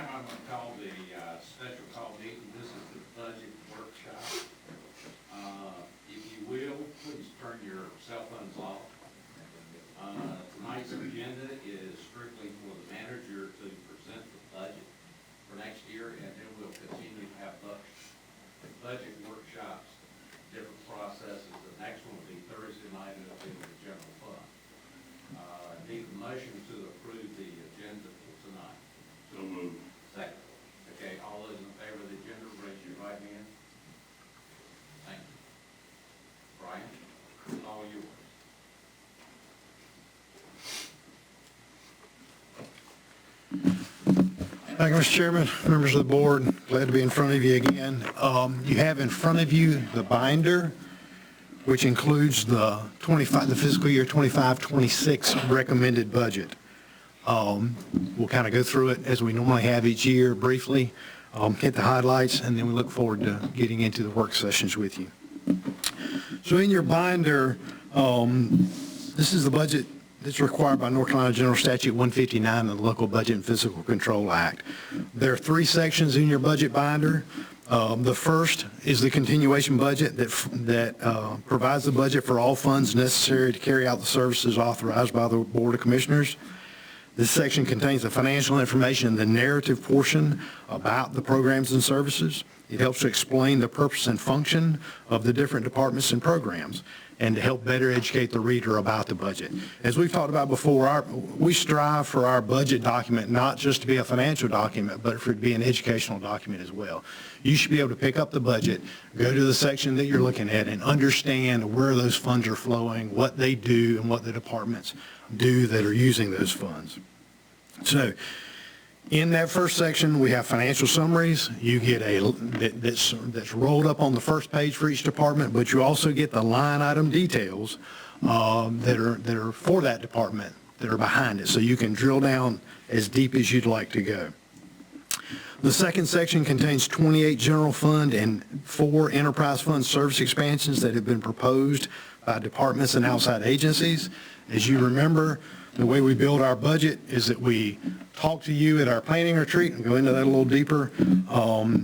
time I'm going to call the special call meeting. This is the budget workshop. If you will, please turn your cell phones off. Tonight's agenda is strictly for the manager to present the budget for next year, and then we'll continue to have budget workshops, different processes. The next one will be Thursday night, and it'll be the general fund. Need a motion to approve the agenda for tonight. So moved. Second. Okay, all those in favor of the agenda, raise your right hand. Thank you. Brian, it's all yours. Thank you, Mr. Chairman, members of the board. Glad to be in front of you again. You have in front of you the binder, which includes the fiscal year 25-26 recommended budget. We'll kind of go through it as we normally have each year briefly, hit the highlights, and then we look forward to getting into the work sessions with you. So in your binder, this is the budget that's required by North Carolina General Statute 159 and the Local Budget and Fiscal Control Act. There are 3 sections in your budget binder. The first is the continuation budget that provides the budget for all funds necessary to carry out the services authorized by the Board of Commissioners. This section contains the financial information, the narrative portion about the programs and services. It helps to explain the purpose and function of the different departments and programs, and to help better educate the reader about the budget. As we've talked about before, we strive for our budget document not just to be a financial document, but for it to be an educational document as well. You should be able to pick up the budget, go to the section that you're looking at, and understand where those funds are flowing, what they do, and what the departments do that are using those funds. So, in that first section, we have financial summaries. You get that's rolled up on the first page for each department, but you also get the line item details that are for that department that are behind it, so you can drill down as deep as you'd like to go. The second section contains 28 general fund and 4 enterprise fund service expansions that have been proposed by departments and outside agencies. As you remember, the way we build our budget is that we talk to you at our planning retreat and go into that a little deeper.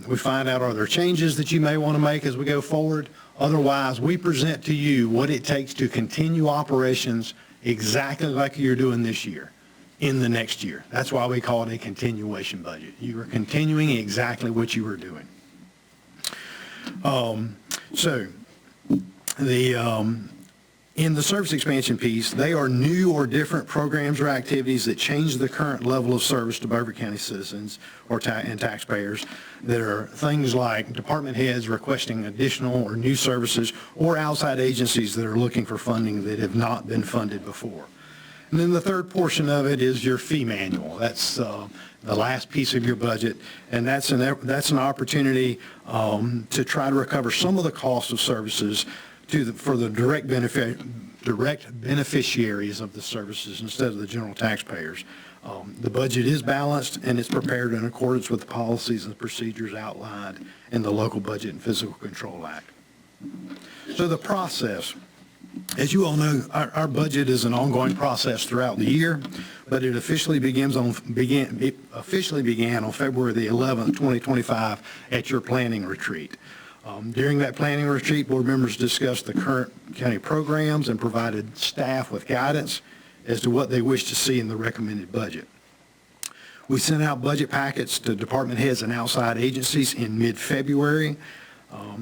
We find out, are there changes that you may want to make as we go forward? Otherwise, we present to you what it takes to continue operations exactly like you're doing this year in the next year. That's why we call it a continuation budget. You are continuing exactly what you were doing. In the service expansion piece, they are new or different programs or activities that change the current level of service to Beaufort County citizens and taxpayers. There are things like department heads requesting additional or new services, or outside agencies that are looking for funding that have not been funded before. And then the third portion of it is your fee manual. That's the last piece of your budget, and that's an opportunity to try to recover some of the cost of services for the direct beneficiaries of the services instead of the general taxpayers. The budget is balanced, and it's prepared in accordance with the policies and procedures outlined in the Local Budget and Fiscal Control Act. So the process, as you all know, our budget is an ongoing process throughout the year, but it officially began on February the 11th, 2025 at your planning retreat. During that planning retreat, board members discussed the current county programs and provided staff with guidance as to what they wish to see in the recommended budget. We sent out budget packets to department heads and outside agencies in mid-February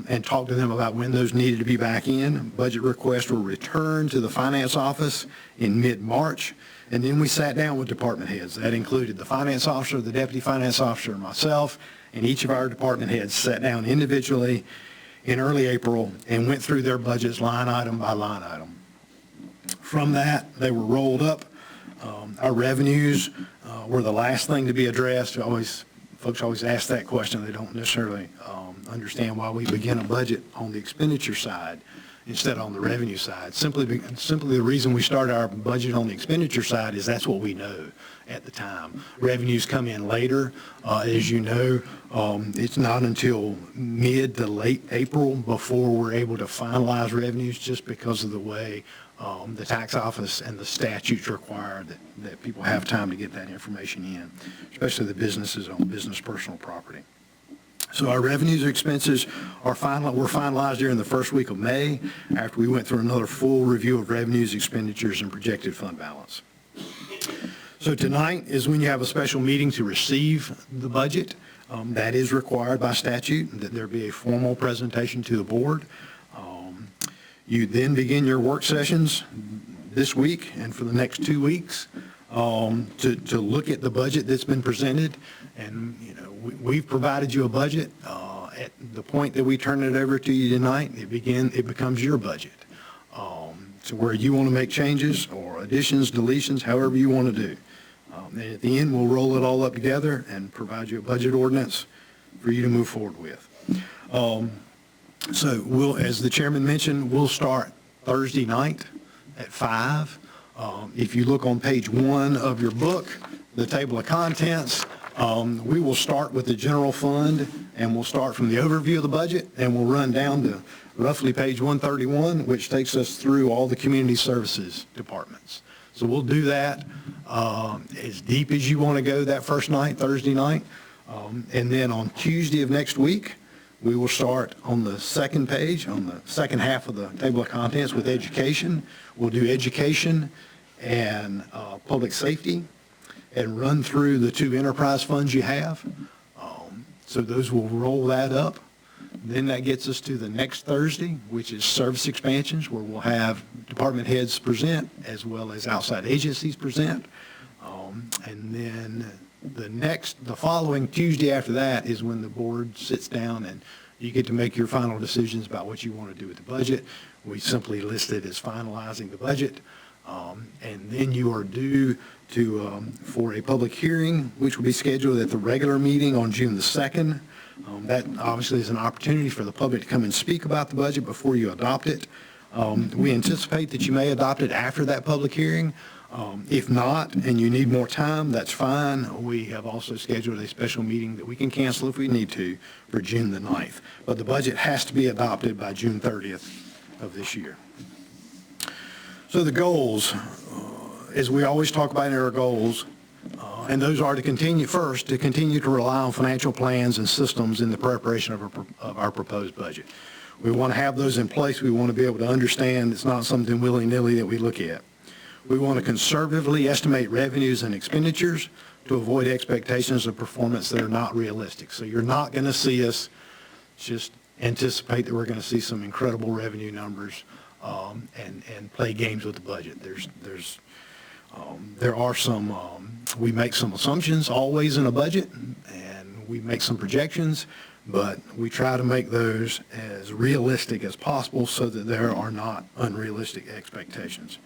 and talked to them about when those needed to be back in. Budget requests were returned to the finance office in mid-March, and then we sat down with department heads. That included the finance officer, the deputy finance officer, and myself, and each of our department heads sat down individually in early April and went through their budgets line item by line item. From that, they were rolled up. Our revenues were the last thing to be addressed. Folks always ask that question. They don't necessarily understand why we begin a budget on the expenditure side instead of on the revenue side. Simply the reason we start our budget on the expenditure side is that's what we know at the time. Revenues come in later. As you know, it's not until mid to late April before we're able to finalize revenues, just because of the way The tax office and the statutes require that people have time to get that information in, especially the businesses on business personal property. So our revenues and expenses were finalized during the first week of May after we went through another full review of revenues, expenditures, and projected fund balance. So tonight is when you have a special meeting to receive the budget. That is required by statute, that there be a formal presentation to the board. You then begin your work sessions this week and for the next 2 weeks to look at the budget that's been presented. And, you know, we've provided you a budget. At the point that we turn it over to you tonight, it becomes your budget. To where you want to make changes or additions, deletions, however you want to do. And at the end, we'll roll it all up together and provide you a budget ordinance for you to move forward with. So we'll, as the chairman mentioned, we'll start Thursday night at 5. If you look on page 1 of your book, the table of contents, we will start with the general fund, and we'll start from the overview of the budget, and we'll run down to roughly page 131, which takes us through all the community services departments. So we'll do that as deep as you want to go that first night, Thursday night. And then on Tuesday of next week, we will start on the second page, on the second half of the table of contents with education. We'll do education and public safety and run through the 2 enterprise funds you have. So those will roll that up. Then that gets us to the next Thursday, which is service expansions, where we'll have department heads present as well as outside agencies present. And then the following Tuesday after that is when the board sits down and you get to make your final decisions about what you want to do with the budget. We simply list it as finalizing the budget. And then you are due for a public hearing, which will be scheduled at the regular meeting on June the 2nd. That obviously is an opportunity for the public to come and speak about the budget before you adopt it. We anticipate that you may adopt it after that public hearing. If not, and you need more time, that's fine. We have also scheduled a special meeting that we can cancel if we need to for June the 9th. But the budget has to be adopted by June 30th of this year. So the goals, as we always talk about in our goals, and those are to continue to rely on financial plans and systems in the preparation of our proposed budget. We want to have those in place. We want to be able to understand it's not something willy-nilly that we look at. We want to conservatively estimate revenues and expenditures to avoid expectations of performance that are not realistic. So you're not going to see us just anticipate that we're going to see some incredible revenue numbers and play games with the budget. There are some, we make some assumptions always in a budget, and we make some projections, but we try to make those as realistic as possible so that there are not unrealistic expectations.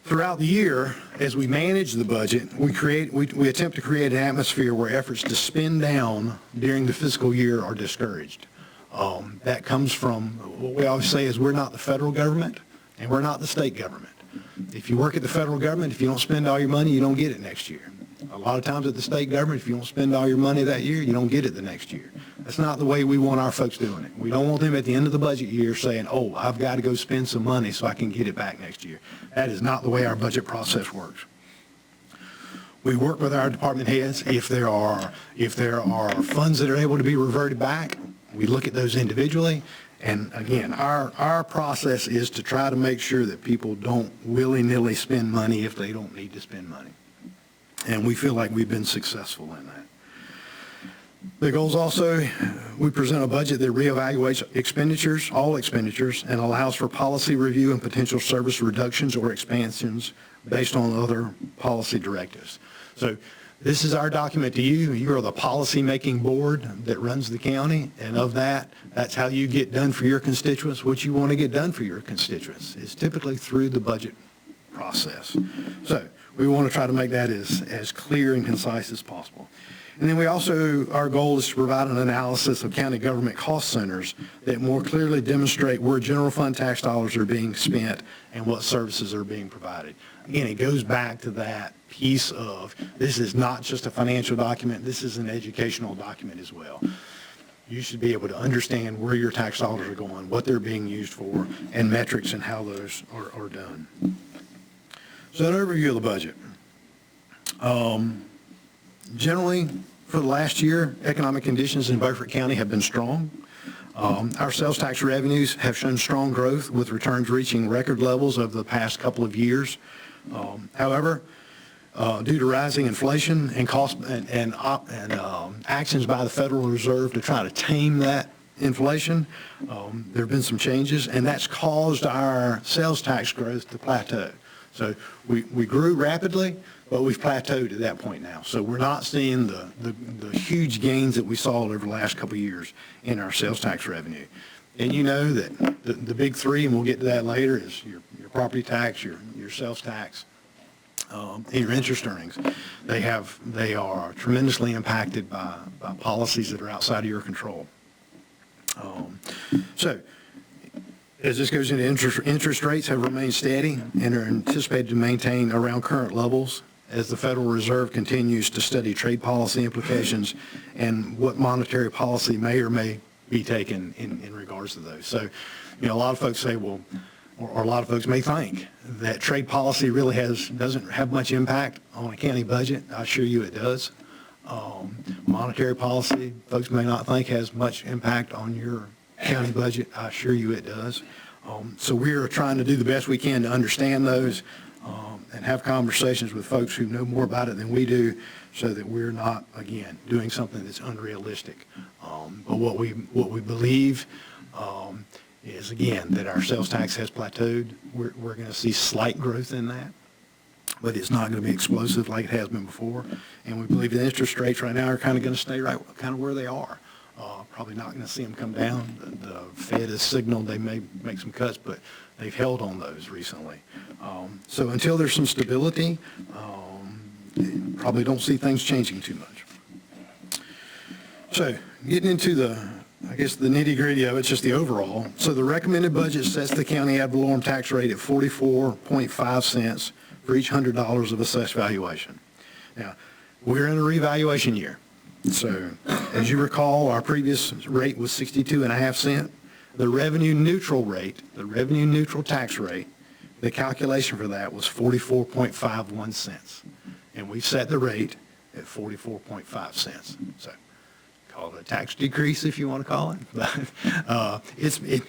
Throughout the year, as we manage the budget, we attempt to create an atmosphere where efforts to spend down during the fiscal year are discouraged. That comes from what we always say is we're not the federal government and we're not the state government. If you work at the federal government, if you don't spend all your money, you don't get it next year. A lot of times at the state government, if you don't spend all your money that year, you don't get it the next year. That's not the way we want our folks doing it. We don't want them at the end of the budget year saying, oh, I've got to go spend some money so I can get it back next year. That is not the way our budget process works. We work with our department heads. If there are funds that are able to be reverted back, we look at those individually. And again, our process is to try to make sure that people don't willy-nilly spend money if they don't need to spend money. And we feel like we've been successful in that. The goals also, we present a budget that reevaluates expenditures, all expenditures, and allows for policy review and potential service reductions or expansions based on other policy directives. So this is our document to you. You are the policy-making board that runs the county, and of that, that's how you get done for your constituents. What you want to get done for your constituents is typically through the budget process. So we want to try to make that as clear and concise as possible. And then we also, our goal is to provide an analysis of county government cost centers that more clearly demonstrate where general fund tax dollars are being spent and what services are being provided. Again, it goes back to that piece of this is not just a financial document, this is an educational document as well. you should be able to understand where your tax dollars are going, what they're being used for, and metrics and how those are done. So an overview of the budget. Generally, for the last year, economic conditions in Beaufort County have been strong. Our sales tax revenues have shown strong growth, with returns reaching record levels over the past couple of years. However, due to rising inflation and cost and actions by the Federal Reserve to try to tame that inflation, there have been some changes, and that's caused our sales tax growth to plateau. So we grew rapidly, but we've plateaued at that point now. So we're not seeing the huge gains that we saw over the last couple of years in our sales tax revenue. And you know that the big three, and we'll get to that later, is your property tax, your sales tax, and your interest earnings. They are tremendously impacted by policies that are outside of your control. So as this goes into interest rates have remained steady and are anticipated to maintain around current levels as the Federal Reserve continues to study trade policy implications and what monetary policy may or may be taken in regards to those. So, you know, a lot of folks say, well, or a lot of folks may think that trade policy really doesn't have much impact on a county budget. I assure you it does. Monetary policy, folks may not think has much impact on your county budget. I assure you it does. So we are trying to do the best we can to understand those and have conversations with folks who know more about it than we do, so that we're not, again, doing something that's unrealistic. But what we believe is, again, that our sales tax has plateaued. We're going to see slight growth in that, but it's not going to be explosive like it has been before. And we believe the interest rates right now are kind of going to stay right kind of where they are. Probably not going to see them come down. The Fed has signaled they may make some cuts, but they've held on those recently. So until there's some stability, probably don't see things changing too much. So getting into the nitty-gritty of it, just the overall. So the recommended budget sets the county ad valorem tax rate at 44.5 cents for each $100 of assessed valuation. Now, we're in a revaluation year. So as you recall, our previous rate was 62.5 cents. The revenue neutral rate, the revenue neutral tax rate, the calculation for that was 44.51 cents. And we've set the rate at 44.5 cents. So call it a tax decrease if you want to call it. But it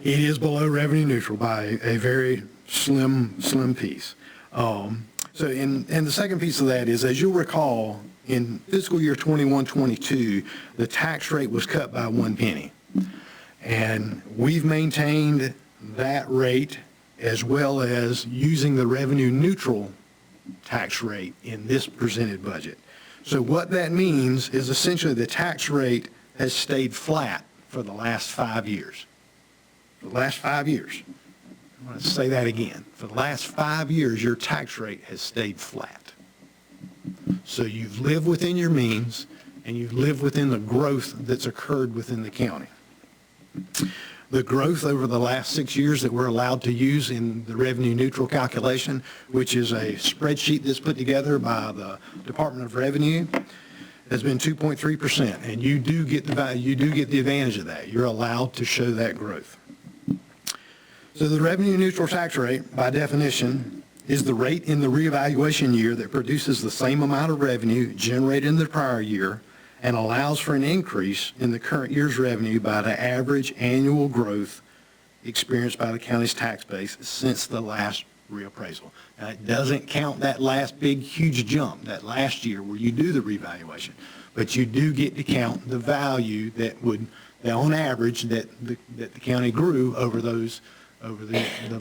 is below revenue neutral by a very slim piece. And the second piece of that is, as you'll recall, in fiscal year 21-22, the tax rate was cut by 1 penny. And we've maintained that rate, as well as using the revenue neutral tax rate in this presented budget. So what that means is essentially the tax rate has stayed flat for the last 5 years. The last 5 years. I want to say that again. For the last 5 years, your tax rate has stayed flat. So you've lived within your means, and you've lived within the growth that's occurred within the county. The growth over the last 6 years that we're allowed to use in the revenue neutral calculation, which is a spreadsheet that's put together by the Department of Revenue, has been 2.3%, and you do get the advantage of that. You're allowed to show that growth. So the revenue neutral tax rate, by definition, is the rate in the reevaluation year that produces the same amount of revenue generated in the prior year and allows for an increase in the current year's revenue by the average annual growth experienced by the county's tax base since the last reappraisal. Now, it doesn't count that last big, huge jump, that last year where you do the revaluation, but you do get to count the value that on average, that the county grew over the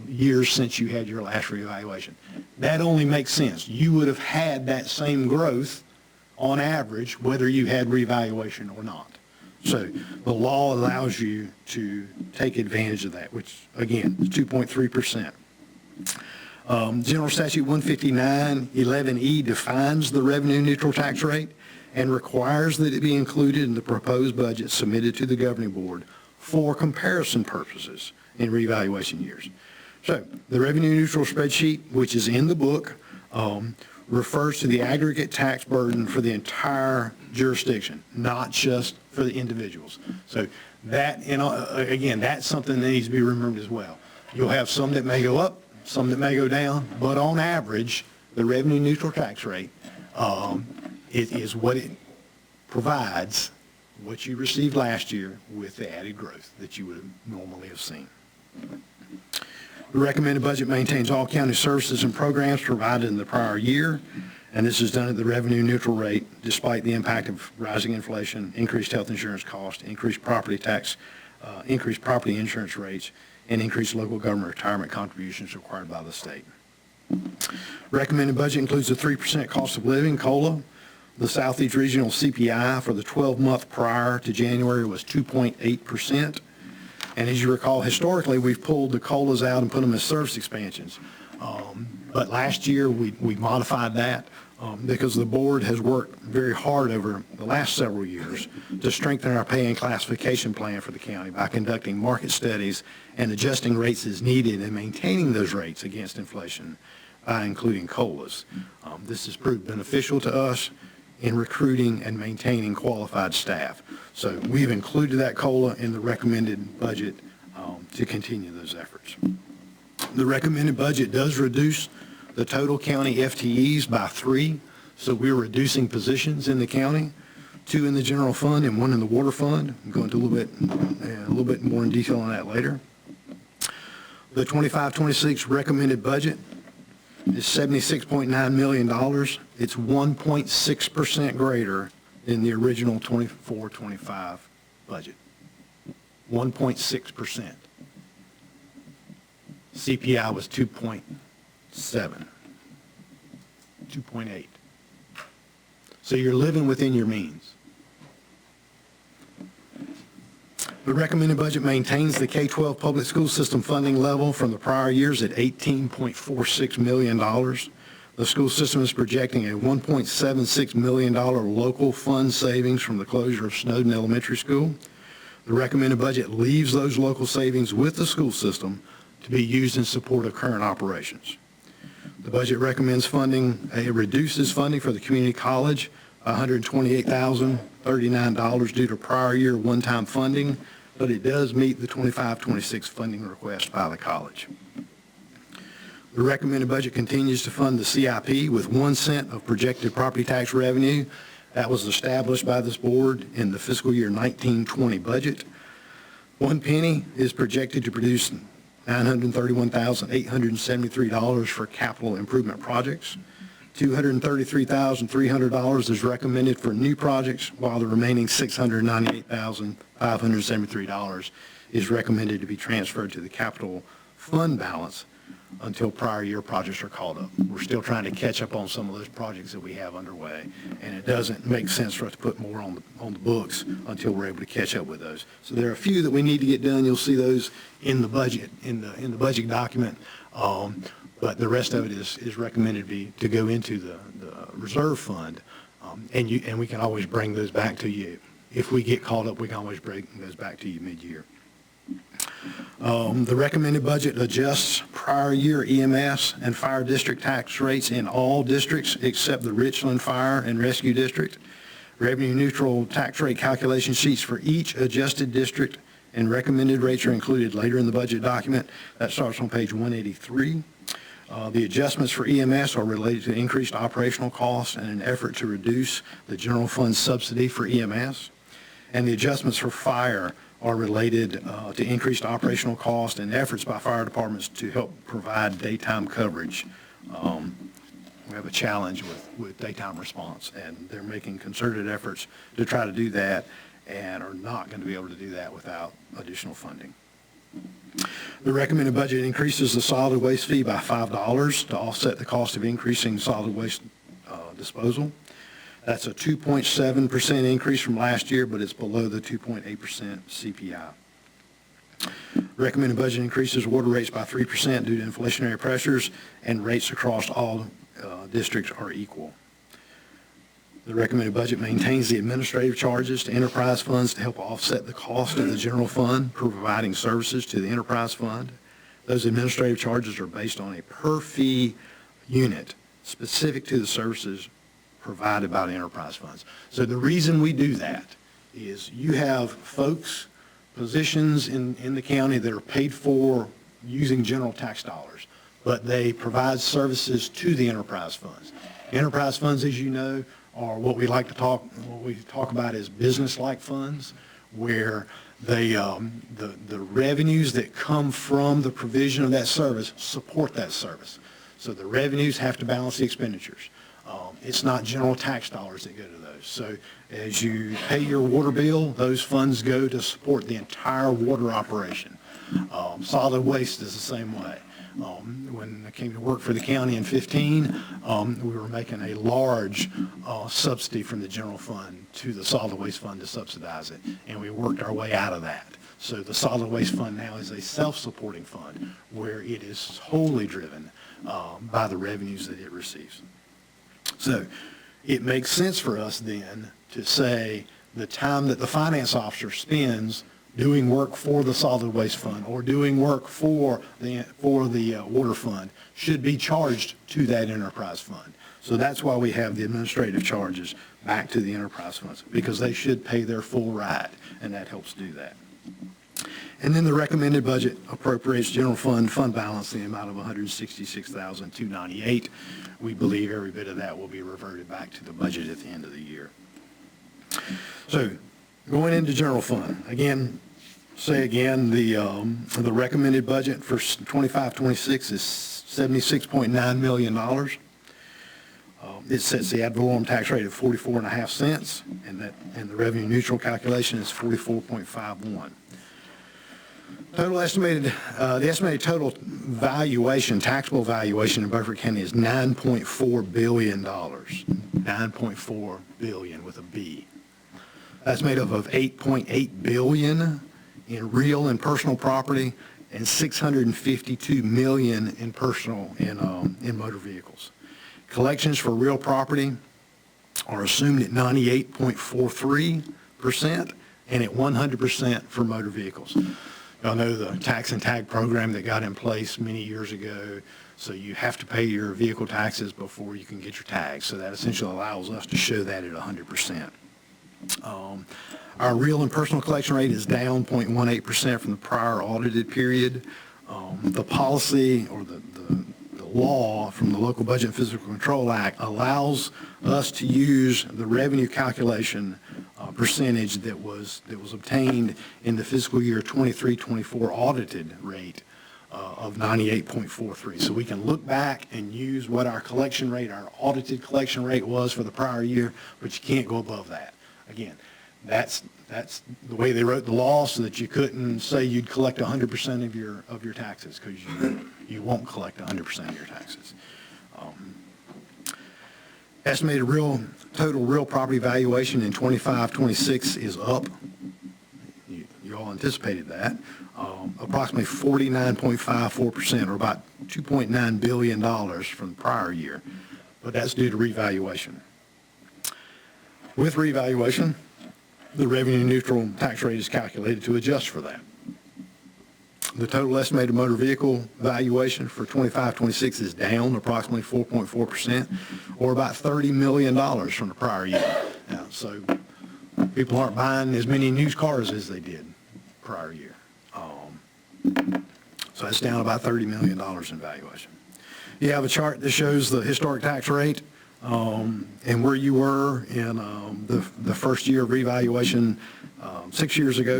years since you had your last reevaluation. That only makes sense. You would have had that same growth on average, whether you had reevaluation or not. So the law allows you to take advantage of that, which, again, is 2.3%. General Statute 159.11E defines the revenue neutral tax rate and requires that it be included in the proposed budget submitted to the governing board for comparison purposes in reevaluation years. So the revenue neutral spreadsheet, which is in the book, refers to the aggregate tax burden for the entire jurisdiction, not just for the individuals. So that, again, that's something that needs to be remembered as well. You'll have some that may go up, some that may go down, but on average, the revenue neutral tax rate it is what it provides, what you received last year with the added growth that you would normally have seen. The recommended budget maintains all county services and programs provided in the prior year, and this is done at the revenue neutral rate despite the impact of rising inflation, increased health insurance costs, increased property tax, increased property insurance rates, and increased local government retirement contributions required by the state. Recommended budget includes a 3% cost of living, COLA. The Southeast Regional CPI for the 12-month prior to January was 2.8%. And as you recall, historically, we've pulled the COLAs out and put them as service expansions. But last year, we modified that because the board has worked very hard over the last several years to strengthen our pay and classification plan for the county by conducting market studies and adjusting rates as needed and maintaining those rates against inflation by including COLAs. This has proved beneficial to us in recruiting and maintaining qualified staff. So we've included that COLA in the recommended budget to continue those efforts. The recommended budget does reduce the total county FTEs by 3, so we're reducing positions in the county, 2 in the general fund and 1 in the water fund. I'm going to a little bit more in detail on that later. The 25-26 recommended budget is $76.9 million. It's 1.6% greater than the original 24-25 budget. 1.6%. CPI was 2.7, 2.8. So you're living within your means. The recommended budget maintains the K-12 public school system funding level from the prior years at $18.46 million. The school system is projecting a $1.76 million local fund savings from the closure of Snowden Elementary School. The recommended budget leaves those local savings with the school system to be used in support of current operations. The budget recommends funding, reduces funding for the community college, $128,039 due to prior year one-time funding, but it does meet the 25-26 funding request by the college. The recommended budget continues to fund the CIP with 1 cent of projected property tax revenue. That was established by this board in the fiscal year 19-20 budget. 1 penny is projected to produce $931,873 for capital improvement projects. $233,300 is recommended for new projects, while the remaining $698,573 is recommended to be transferred to the capital fund balance until prior year projects are called up. We're still trying to catch up on some of those projects that we have underway, and it doesn't make sense for us to put more on the books until we're able to catch up with those. So there are a few that we need to get done. You'll see those in the budget, in the budget document, but the rest of it is recommended to go into the reserve fund, and we can always bring those back to you. If we get caught up, we can always bring those back to you mid-year. The recommended budget adjusts prior year EMS and fire district tax rates in all districts except the Richland Fire and Rescue District. Revenue neutral tax rate calculation sheets for each adjusted district and recommended rates are included later in the budget document. That starts on page 183. The adjustments for EMS are related to increased operational costs and an effort to reduce the general fund subsidy for EMS. And the adjustments for fire are related to increased operational cost and efforts by fire departments to help provide daytime coverage. We have a challenge with daytime response, and they're making concerted efforts to try to do that and are not going to be able to do that without additional funding. The recommended budget increases the solid waste fee by $5 to offset the cost of increasing solid waste disposal. That's a 2.7% increase from last year, but it's below the 2.8% CPI. Recommended budget increases water rates by 3% due to inflationary pressures, and rates across all districts are equal. The recommended budget maintains the administrative charges to enterprise funds to help offset the cost of the general fund for providing services to the enterprise fund. Those administrative charges are based on a per fee unit specific to the services provided by the enterprise funds. So the reason we do that is you have folks, positions in the county that are paid for using general tax dollars, but they provide services to the enterprise funds. Enterprise funds, as you know, are what we talk about as business-like funds, where they, the revenues that come from the provision of that service support that service. So the revenues have to balance the expenditures. It's not general tax dollars that go to those. So as you pay your water bill, those funds go to support the entire water operation. Solid waste is the same way. When I came to work for the county in 2015, we were making a large subsidy from the general fund to the solid waste fund to subsidize it, and we worked our way out of that. So the solid waste fund now is a self-supporting fund where it is wholly driven by the revenues that it receives. So it makes sense for us then to say the time that the finance officer spends doing work for the solid waste fund or doing work for the water fund should be charged to that enterprise fund. So that's why we have the administrative charges back to the enterprise funds, because they should pay their full ride, and that helps do that. And then the recommended budget appropriates general fund balance in the amount of $166,298. We believe every bit of that will be reverted back to the budget at the end of the year. So going into general fund, again, the recommended budget for 25-26 is $76.9 million. It sets the ad valorem tax rate at 44.5 cents, and the revenue neutral calculation is 44.51. The estimated total valuation, taxable valuation in Beaufort County is $9.4 billion. $9.4 billion with a B. That's made up of $8.8 billion in real and personal property and $652 million in in motor vehicles. Collections for real property are assumed at 98.43% and at 100% for motor vehicles. Y'all know the tax and tag program that got in place many years ago, so you have to pay your vehicle taxes before you can get your tags. So that essentially allows us to show that at 100%. Our real and personal collection rate is down 0.18% from the prior audited period. The policy or the law from the Local Budget and Fiscal Control Act allows us to use the revenue calculation percentage that was obtained in the fiscal year 23-24 audited rate of 98.43. So we can look back and use what our collection rate, our audited collection rate was for the prior year, but you can't go above that. Again, that's the way they wrote the law, so that you couldn't say you'd collect 100% of your taxes, because you won't collect 100% of your taxes. Estimated total real property valuation in 25-26 is up. You all anticipated that. Approximately 49.54%, or about $2.9 billion from the prior year, but that's due to revaluation. With revaluation, the revenue neutral tax rate is calculated to adjust for that. The total estimated motor vehicle valuation for 25-26 is down approximately 4.4%, or about $30 million from the prior year. Now, so people aren't buying as many new cars as they did prior year. So that's down about $30 million in valuation. You have a chart that shows the historic tax rate and where you were in the first year of revaluation 7 years ago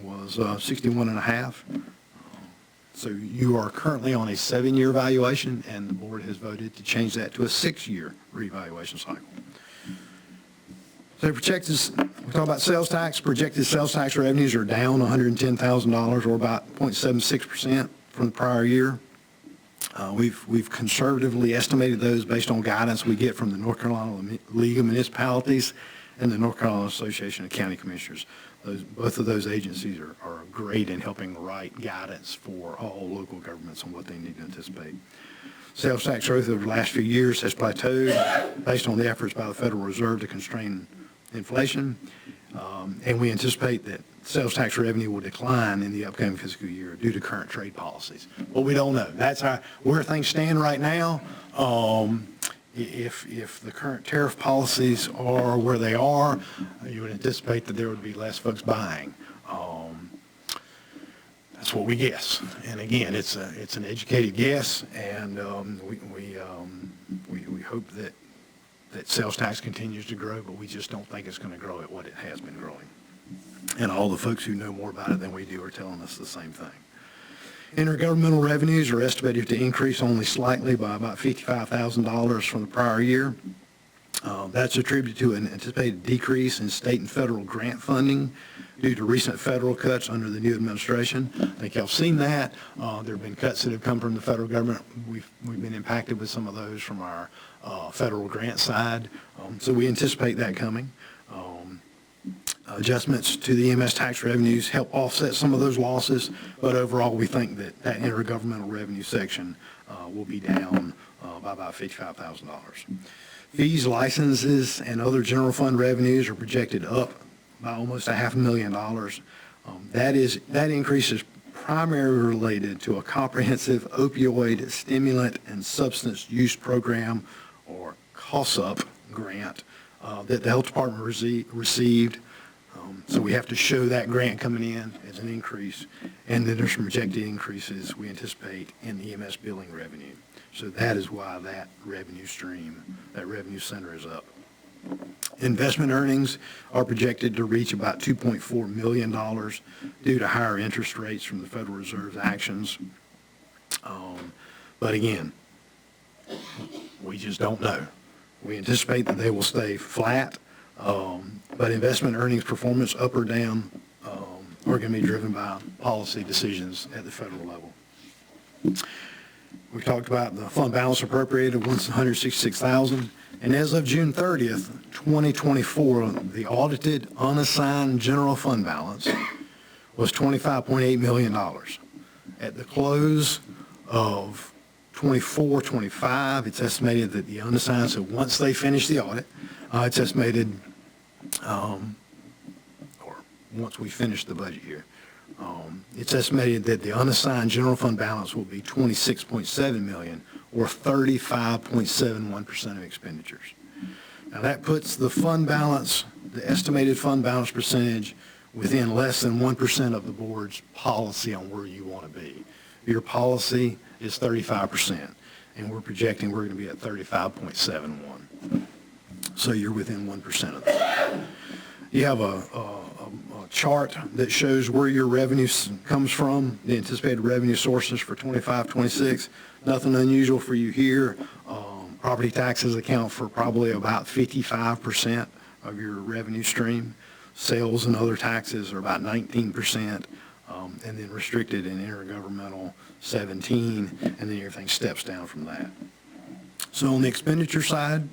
was 61.5. So you are currently on a 7-year valuation, and the board has voted to change that to a 6-year revaluation cycle. So we talk about sales tax. Projected sales tax revenues are down $110,000, or about 0.76% from the prior year. We've conservatively estimated those based on guidance we get from the North Carolina League of Municipalities and the North Carolina Association of County Commissioners. Both of those agencies are great in helping write guidance for all local governments on what they need to anticipate. Sales tax growth over the last few years has plateaued based on the efforts by the Federal Reserve to constrain inflation, and we anticipate that sales tax revenue will decline in the upcoming fiscal year due to current trade policies. But we don't know. That's where things stand right now. if the current tariff policies are where they are, you would anticipate that there would be less folks buying. That's what we guess. And again, it's an educated guess, and we hope that sales tax continues to grow, but we just don't think it's going to grow at what it has been growing. And all the folks who know more about it than we do are telling us the same thing. Intergovernmental revenues are estimated to increase only slightly by about $55,000 from the prior year. That's attributed to an anticipated decrease in state and federal grant funding due to recent federal cuts under the new administration. I think y'all seen that. There have been cuts that have come from the federal government. We've been impacted with some of those from our federal grant side. So we anticipate that coming. Adjustments to the EMS tax revenues help offset some of those losses, but overall we think that that intergovernmental revenue section will be down by about $55,000. Fees, licenses, and other general fund revenues are projected up by almost $500,000. That increase is primarily related to a comprehensive opioid stimulant and substance use program, or COSUP grant, that the health department received. So we have to show that grant coming in as an increase, and then there's some projected increases we anticipate in the EMS billing revenue. So that is why that revenue stream, that revenue center is up. Investment earnings are projected to reach about $2.4 million due to higher interest rates from the Federal Reserve's actions. But again, we just don't know. We anticipate that they will stay flat, but investment earnings performance up or down are going to be driven by policy decisions at the federal level. We talked about the fund balance appropriated of $166,000, and as of June 30th, 2024, the audited unassigned general fund balance was $25.8 million. At the close of 24-25, it's estimated that the unassigned, so once they finish the audit, it's estimated, or once we finish the budget year, it's estimated that the unassigned general fund balance will be $26.7 million, or 35.71% of expenditures. Now that puts the fund balance, the estimated fund balance percentage, within less than 1% of the board's policy on where you want to be. Your policy is 35%, and we're projecting we're going to be at 35.71. So you're within 1% of that. You have a chart that shows where your revenue comes from, the anticipated revenue sources for 25-26. Nothing unusual for you here. Property taxes account for probably about 55% of your revenue stream. Sales and other taxes are about 19%, and then restricted and intergovernmental 17%, and then everything steps down from that. So on the expenditure side,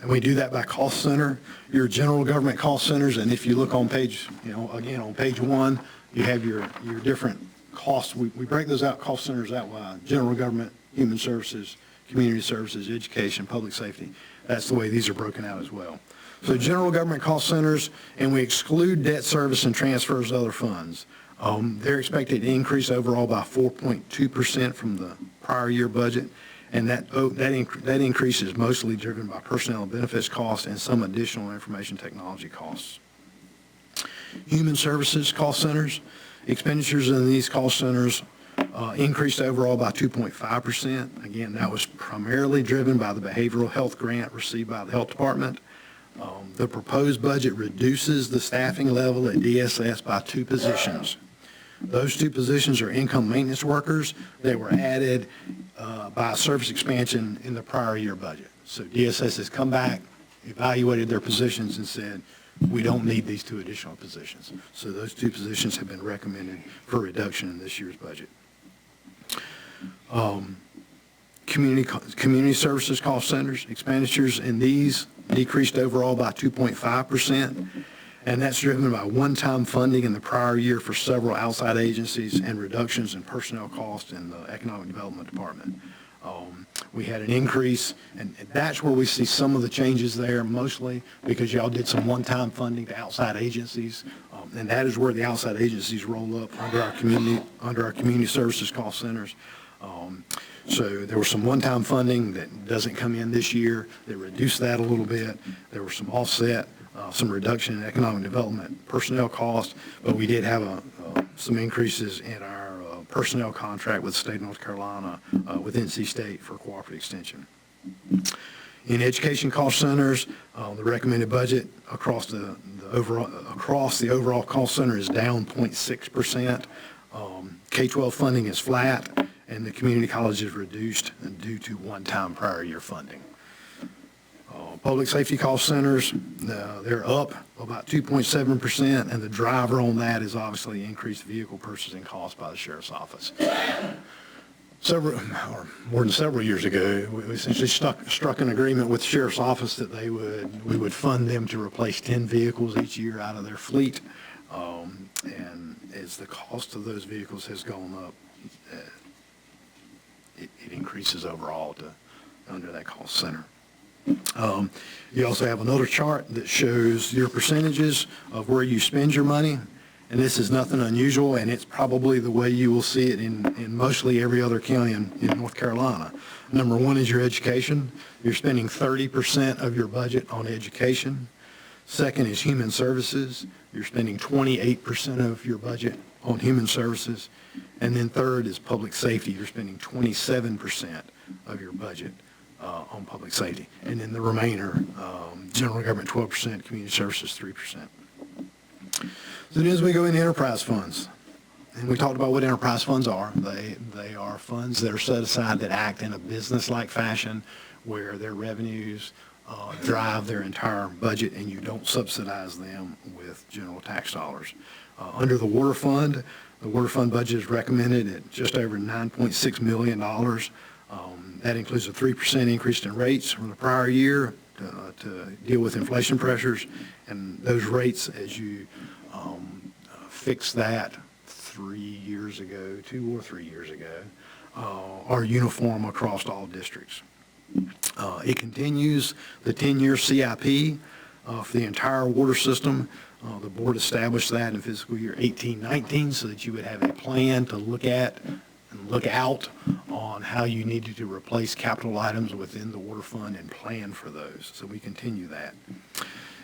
and we do that by cost center, your general government cost centers, and if you look on page, again, on page 1, you have your different costs. We break those out, cost centers that way: general government, human services, community services, education, public safety. That's the way these are broken out as well. So general government cost centers, and we exclude debt service and transfers to other funds. They're expected to increase overall by 4.2% from the prior year budget, and that increase is mostly driven by personnel and benefits costs and some additional information technology costs. Human services cost centers, expenditures in these cost centers increased overall by 2.5%. Again, that was primarily driven by the behavioral health grant received by the health department. The proposed budget reduces the staffing level at DSS by 2 positions. Those 2 positions are income maintenance workers. They were added by service expansion in the prior year budget. So DSS has come back, evaluated their positions, and said, we don't need these 2 additional positions. So those 2 positions have been recommended for reduction in this year's budget. Community services cost centers, expenditures in these decreased overall by 2.5%, and that's driven by one-time funding in the prior year for several outside agencies and reductions in personnel costs in the Economic Development Department. We had an increase, and that's where we see some of the changes there, mostly because y'all did some one-time funding to outside agencies, and that is where the outside agencies roll up under our community services cost centers. So there was some one-time funding that doesn't come in this year that reduced that a little bit. There was some offset, some reduction in economic development personnel costs, but we did have some increases in our personnel contract with the state of North Carolina with NC State for cooperative extension. In education cost centers, the recommended budget across the overall cost center is down 0.6%. K-12 funding is flat, and the community college is reduced due to one-time prior year funding. Public safety cost centers, they're up about 2.7%, and the driver on that is obviously increased vehicle purchasing costs by the sheriff's office. More than several years ago, we essentially struck an agreement with the sheriff's office that we would fund them to replace 10 vehicles each year out of their fleet. And as the cost of those vehicles has gone up, it increases overall under that cost center. You also have another chart that shows your percentages of where you spend your money. And this is nothing unusual, and it's probably the way you will see it in mostly every other county in North Carolina. Number one is your education. You're spending 30% of your budget on education. Second is human services. You're spending 28% of your budget on human services. And then third is public safety. You're spending 27% of your budget on public safety. And then the remainder, general government 12%, community services 3%. So then as we go into enterprise funds, and we talked about what enterprise funds are. They are funds that are set aside that act in a business-like fashion where their revenues drive their entire budget, and you don't subsidize them with general tax dollars. Under the water fund budget is recommended at just over $9.6 million. That includes a 3% increase in rates from the prior year to deal with inflation pressures, and those rates, as you fixed that 2 or 3 years ago, are uniform across all districts. It continues the 10-year CIP for the entire water system. The board established that in fiscal year 18-19 so that you would have a plan to look at and look out on how you needed to replace capital items within the water fund and plan for those. So we continue that.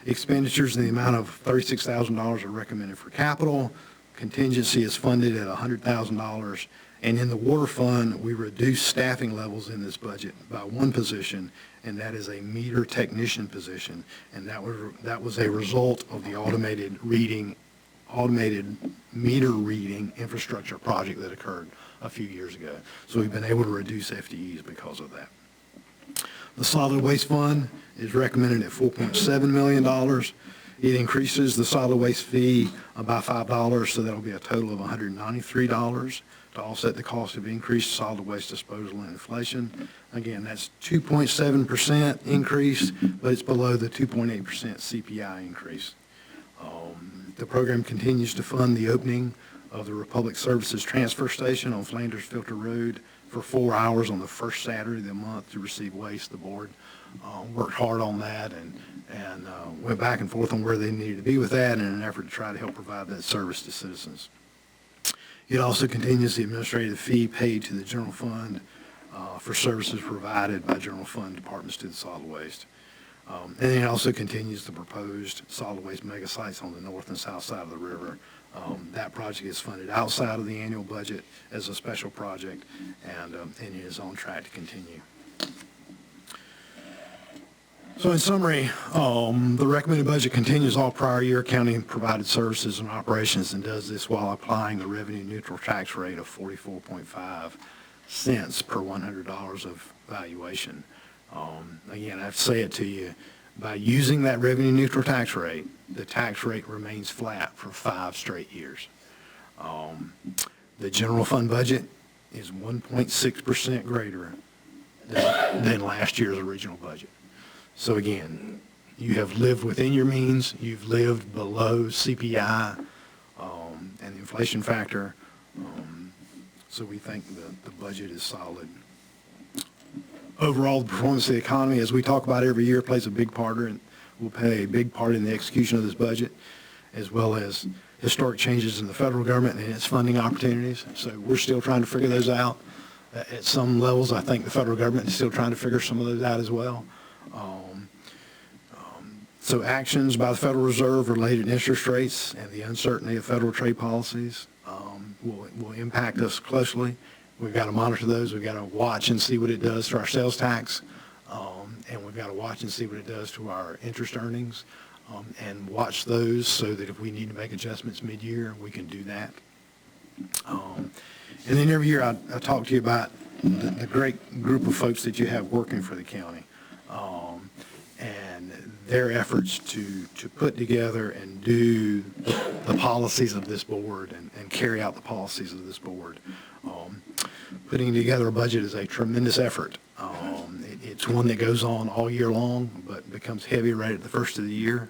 Expenditures in the amount of $36,000 are recommended for capital. Contingency is funded at $100,000. And in the water fund, we reduced staffing levels in this budget by one position, and that is a meter technician position. And that was a result of the automated meter reading infrastructure project that occurred a few years ago. So we've been able to reduce FTEs because of that. The solid waste fund is recommended at $4.7 million. It increases the solid waste fee by $5, so that'll be a total of $193 to offset the cost of increased solid waste disposal and inflation. Again, that's 2.7% increase, but it's below the 2.8% CPI increase. The program continues to fund the opening of the Republic Services Transfer Station on Flanders Filter Road for 4 hours on the first Saturday of the month to receive waste. The board worked hard on that and went back and forth on where they needed to be with that in an effort to try to help provide that service to citizens. It also continues the administrative fee paid to the general fund for services provided by general fund departments to the solid waste. And then it also continues the proposed solid waste mega sites on the north and south side of the river. That project is funded outside of the annual budget as a special project, and it is on track to continue. So in summary, the recommended budget continues all prior year county provided services and operations and does this while applying the revenue neutral tax rate of 44.5 cents per $100 of valuation. Again, I have to say it to you, by using that revenue neutral tax rate, the tax rate remains flat for 5 straight years. The general fund budget is 1.6% greater than last year's original budget. So again, you have lived within your means, you've lived below CPI and the inflation factor, so we think the budget is solid. Overall, the performance of the economy, as we talk about every year, plays a big part in, will play a big part in the execution of this budget, as well as historic changes in the federal government and its funding opportunities. So we're still trying to figure those out. At some levels, I think the federal government is still trying to figure some of those out as well. So actions by the Federal Reserve related to interest rates and the uncertainty of federal trade policies will impact us closely. We've got to monitor those. We've got to watch and see what it does to our sales tax. And we've got to watch and see what it does to our interest earnings, and watch those so that if we need to make adjustments mid-year, we can do that. And then every year I talk to you about the great group of folks that you have working for the county, and their efforts to put together and do the policies of this board and carry out the policies of this board. Putting together a budget is a tremendous effort. It's one that goes on all year long, but becomes heavy right at the first of the year.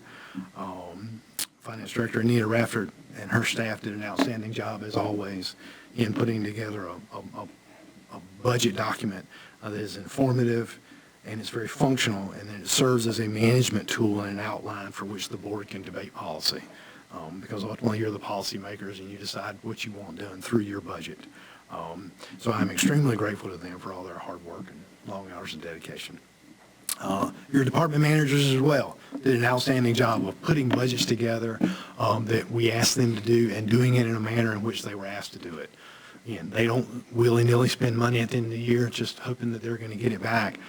Finance Director Anita Rafter and her staff did an outstanding job, as always, in putting together a budget document that is informative and it's very functional, and then it serves as a management tool and an outline for which the board can debate policy. Because ultimately you're the policymakers and you decide what you want done through your budget. So I'm extremely grateful to them for all their hard work and long hours of dedication. Your department managers as well did an outstanding job of putting budgets together that we asked them to do and doing it in a manner in which they were asked to do it. Again, they don't willy-nilly spend money at the end of the year just hoping that they're going to get it back.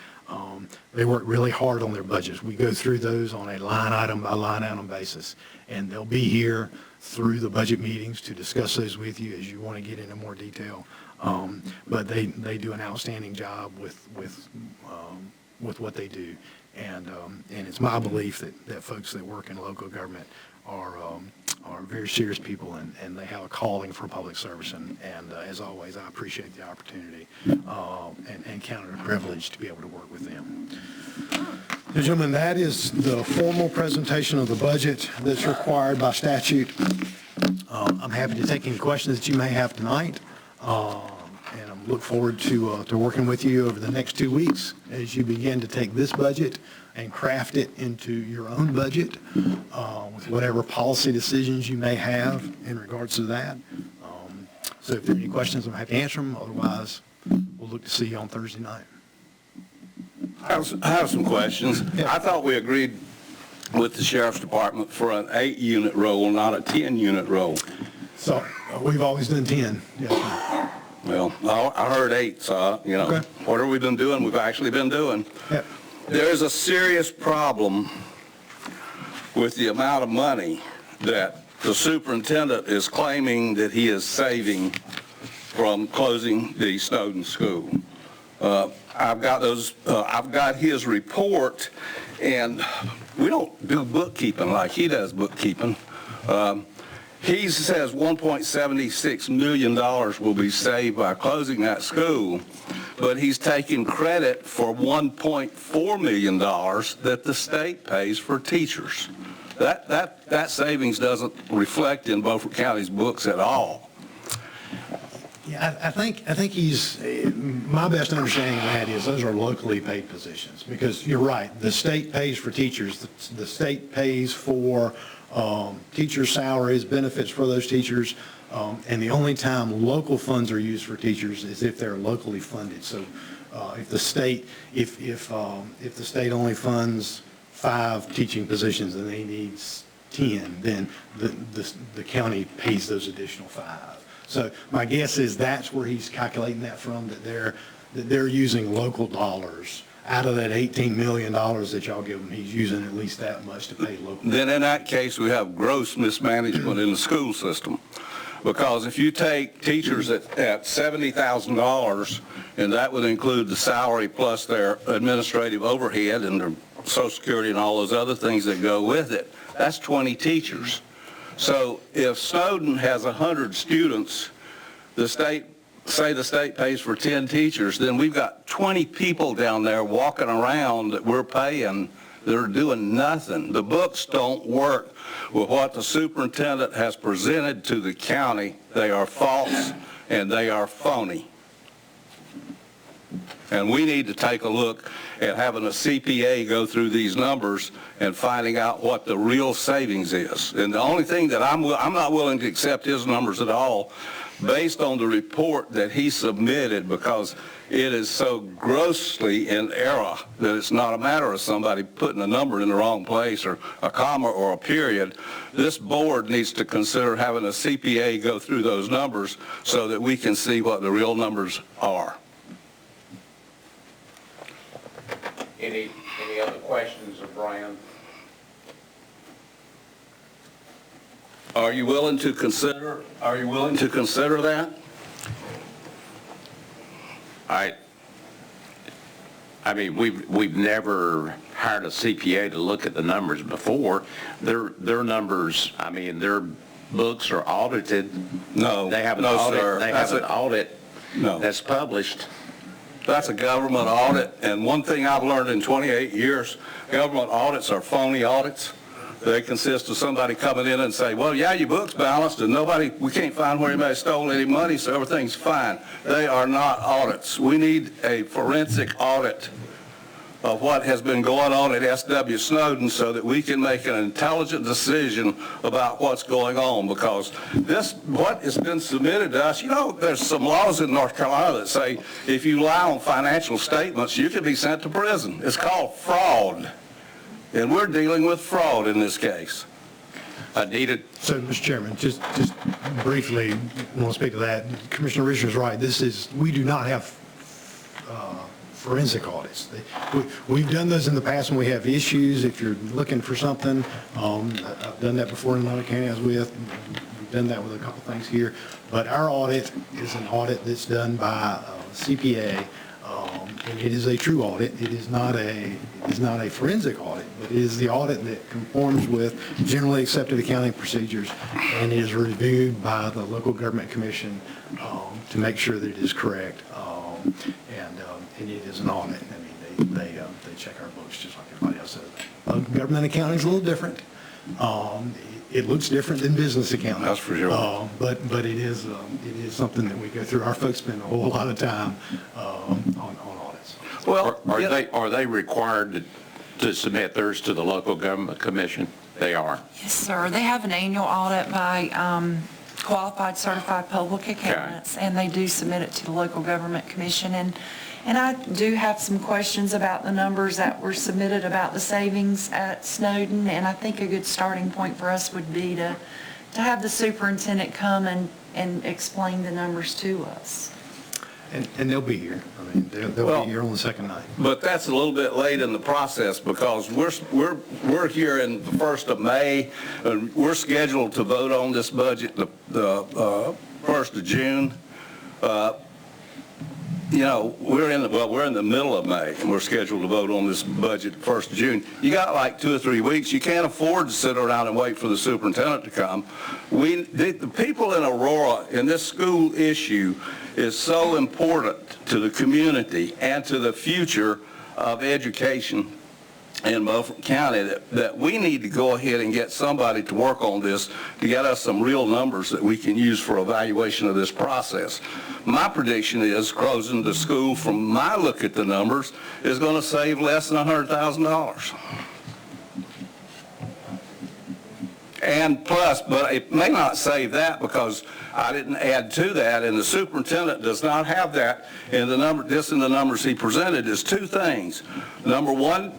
They work really hard on their budgets. We go through those on a line item by line item basis, and they'll be here through the budget meetings to discuss those with you as you want to get into more detail. But they do an outstanding job with what they do, and it's my belief that folks that work in local government are very serious people, and they have a calling for public service, and as always, I appreciate the opportunity and count it a privilege to be able to work with them. So, gentlemen, that is the formal presentation of the budget that's required by statute. I'm happy to take any questions that you may have tonight, and I look forward to working with you over the next 2 weeks as you begin to take this budget and craft it into your own budget with whatever policy decisions you may have in regards to that. So if there are any questions, I'm happy to answer them. Otherwise, we'll look to see you on Thursday night. I have some questions. Yeah. I thought we agreed with the Sheriff's Department for an 8-unit role, not a 10-unit role. So we've always done 10. Yes, sir. Well, I heard 8, so, Okay. What have we been doing? We've actually been doing. Yep. There's a serious problem with the amount of money that the superintendent is claiming that he is saving from closing the Snowden School. I've got his report, and we don't do bookkeeping like he does bookkeeping. He says $1.76 million will be saved by closing that school, but he's taking credit for $1.4 million that the state pays for teachers. That savings doesn't reflect in Beaufort County's books at all. Yeah, I think he's, my best understanding of that is those are locally paid positions, because you're right, the state pays for teachers, the state pays for teachers' salaries, benefits for those teachers, and the only time local funds are used for teachers is if they're locally funded. So if the state, if the state only funds 5 teaching positions and they need 10, then the county pays those additional 5. So my guess is that's where he's calculating that from, that they're using local dollars. Out of that $18 million that y'all give them, he's using at least that much to pay local. Then in that case, we have gross mismanagement in the school system. Because if you take teachers at $70,000, and that would include the salary plus their administrative overhead and their Social Security and all those other things that go with it, that's 20 teachers. So if Snowden has 100 students, the state pays for 10 teachers, then we've got 20 people down there walking around that we're paying that are doing nothing. The books don't work with what the superintendent has presented to the county. They are false and they are phony. And we need to take a look at having a CPA go through these numbers and finding out what the real savings is. And the only thing that I'm not willing to accept his numbers at all based on the report that he submitted, because it is so grossly in error that it's not a matter of somebody putting a number in the wrong place or a comma or a period. This board needs to consider having a CPA go through those numbers so that we can see what the real numbers are. Any other questions of Brian? Are you willing to consider that? I mean, we've never hired a CPA to look at the numbers before. Their numbers, I mean, their books are audited. No. They have an No, audit. sir. They have an audit No. that's published. That's a government audit, and one thing I've learned in 28 years, government audits are phony audits. They consist of somebody coming in and say, well, yeah, your book's balanced, and we can't find where anybody stole any money, so everything's fine. They are not audits. We need a forensic audit of what has been going on at S.W. Snowden so that we can make an intelligent decision about what's going on, because what has been submitted to us, there's some laws in North Carolina that say if you lie on financial statements, you can be sent to prison. It's called fraud, and we're dealing with fraud in this case. Anita? So, Mr. Chairman, just briefly, I want to speak to that. Commissioner Richards is right. We do not have forensic audits. We've done those in the past when we have issues. If you're looking for something, I've done that before in another county I was with. We've done that with a couple things here. But our audit is an audit that's done by CPA, and it is a true audit. It is not a forensic audit, but it is the audit that conforms with generally accepted accounting procedures and is reviewed by the local government commission to make sure that it is correct. And it is an audit. I mean, they check our books just like everybody else does. Government accounting is a little different. It looks different than business accounting. That's for sure. But it is something that we go through. Our folks spend a whole lot of time on audits. Well, Are they required to submit theirs to the local government commission? They are. Yes, sir. They have an annual audit by qualified certified public accountants, and they do submit it to the local government commission. And I do have some questions about the numbers that were submitted about the savings at Snowden, and I think a good starting point for us would be to have the superintendent come and explain the numbers to us. And they'll be here. I mean, they'll be here on the second night. but that's a little bit late in the process, because we're here in the 1st of May, and we're scheduled to vote on this budget the 1st of June. We're in the middle of May, and we're scheduled to vote on this budget 1st of June. You got like 2 or 3 weeks. You can't afford to sit around and wait for the superintendent to come. The people in Aurora, in this school issue, is so important to the community and to the future of education in Beaufort County that we need to go ahead and get somebody to work on this to get us some real numbers that we can use for evaluation of this process. My prediction is closing the school, from my look at the numbers, is going to save less than $100,000. And plus, but it may not save that, because I didn't add to that, and the superintendent does not have that in the number. This in the numbers he presented is 2 things. Number one,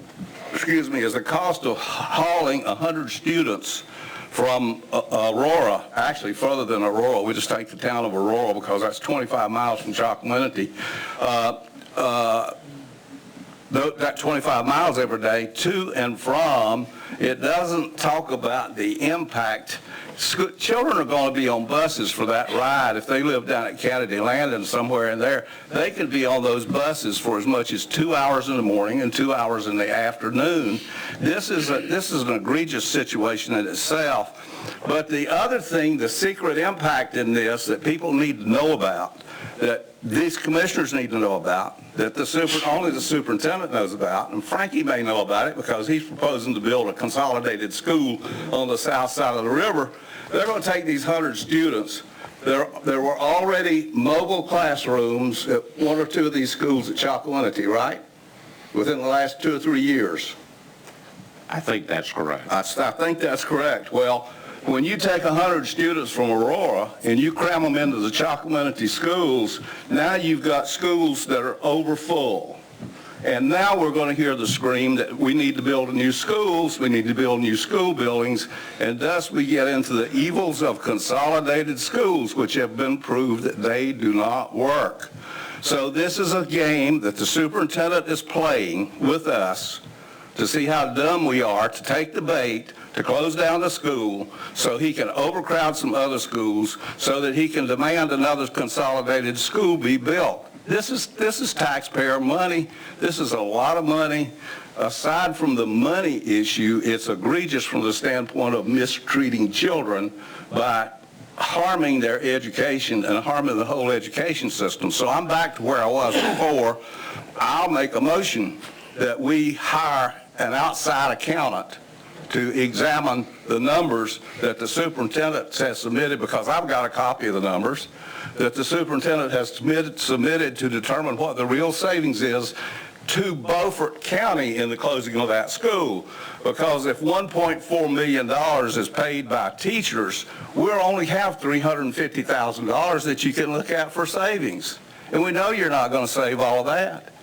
is the cost of hauling 100 students from Aurora, actually further than Aurora. We just take the town of Aurora because that's 25 miles from Chalkawinity. That 25 miles every day to and from, it doesn't talk about the impact. Children are going to be on buses for that ride. If they live down at Kennedy Landing somewhere in there, they could be on those buses for as much as 2 hours in the morning and 2 hours in the afternoon. This is an egregious situation in itself. But the other thing, the secret impact in this that people need to know about, that these commissioners need to know about, that only the superintendent knows about, and Frankie may know about it because he's proposing to build a consolidated school on the south side of the river. They're going to take these 100 students, There were already mobile classrooms at one or two of these schools at Chocowinity, right? Within the last 2 or 3 years. I think that's correct. I think that's correct. Well, when you take 100 students from Aurora and you cram them into the Chocowinity schools, now you've got schools that are overfull. And now we're going to hear the scream that we need to build new schools, we need to build new school buildings, and thus we get into the evils of consolidated schools, which have been proved that they do not work. So this is a game that the superintendent is playing with us to see how dumb we are to take the bait, to close down the school so he can overcrowd some other schools so that he can demand another consolidated school be built. This is taxpayer money. This is a lot of money. Aside from the money issue, it's egregious from the standpoint of mistreating children by harming their education and harming the whole education system. So I'm back to where I was before. I'll make a motion that we hire an outside accountant to examine the numbers that the superintendent has submitted, because I've got a copy of the numbers, that the superintendent has submitted to determine what the real savings is to Beaufort County in the closing of that school. Because if $1.4 million is paid by teachers, we'll only have $350,000 that you can look at for savings. And we know you're not going to save all of that.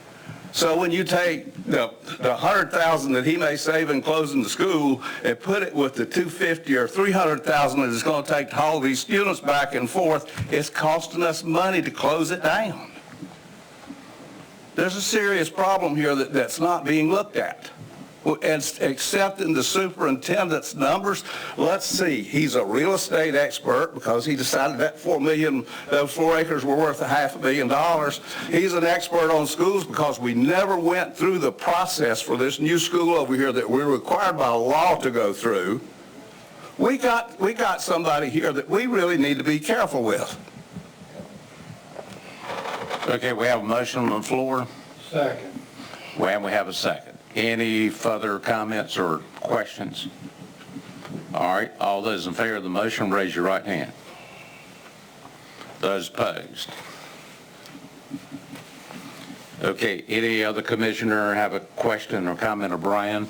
So when you take the $100,000 that he may save in closing the school and put it with the $250,000 or $300,000 that it's going to take to haul these students back and forth, it's costing us money to close it down. There's a serious problem here that's not being looked at. And accepting the superintendent's numbers, let's see, he's a real estate expert because he decided that those 4 acres were worth $500 million. He's an expert on schools because we never went through the process for this new school over here that we're required by law to go through. We got somebody here that we really need to be careful with. Okay, we have a motion on the floor. Second. Well, we have a second. Any further comments or questions? All right, all those in favor of the motion, raise your right hand. Those opposed? Okay, any other commissioner have a question or comment of Brian?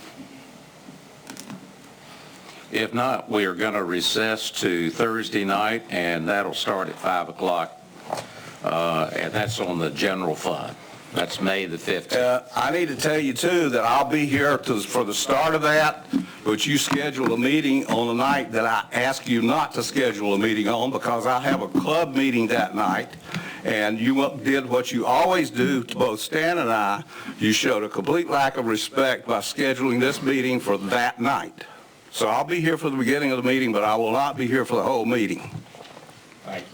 If not, we are going to recess to Thursday night, and that'll start at 5 o'clock, and that's on the general fund. That's May the 15th. I need to tell you, too, that I'll be here for the start of that, but you scheduled a meeting on the night that I asked you not to schedule a meeting on, because I have a club meeting that night, and you did what you always do to both Stan and I. You showed a complete lack of respect by scheduling this meeting for that night. So I'll be here for the beginning of the meeting, but I will not be here for the whole meeting. Thank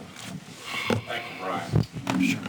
you. Thank you, Brian. Sure.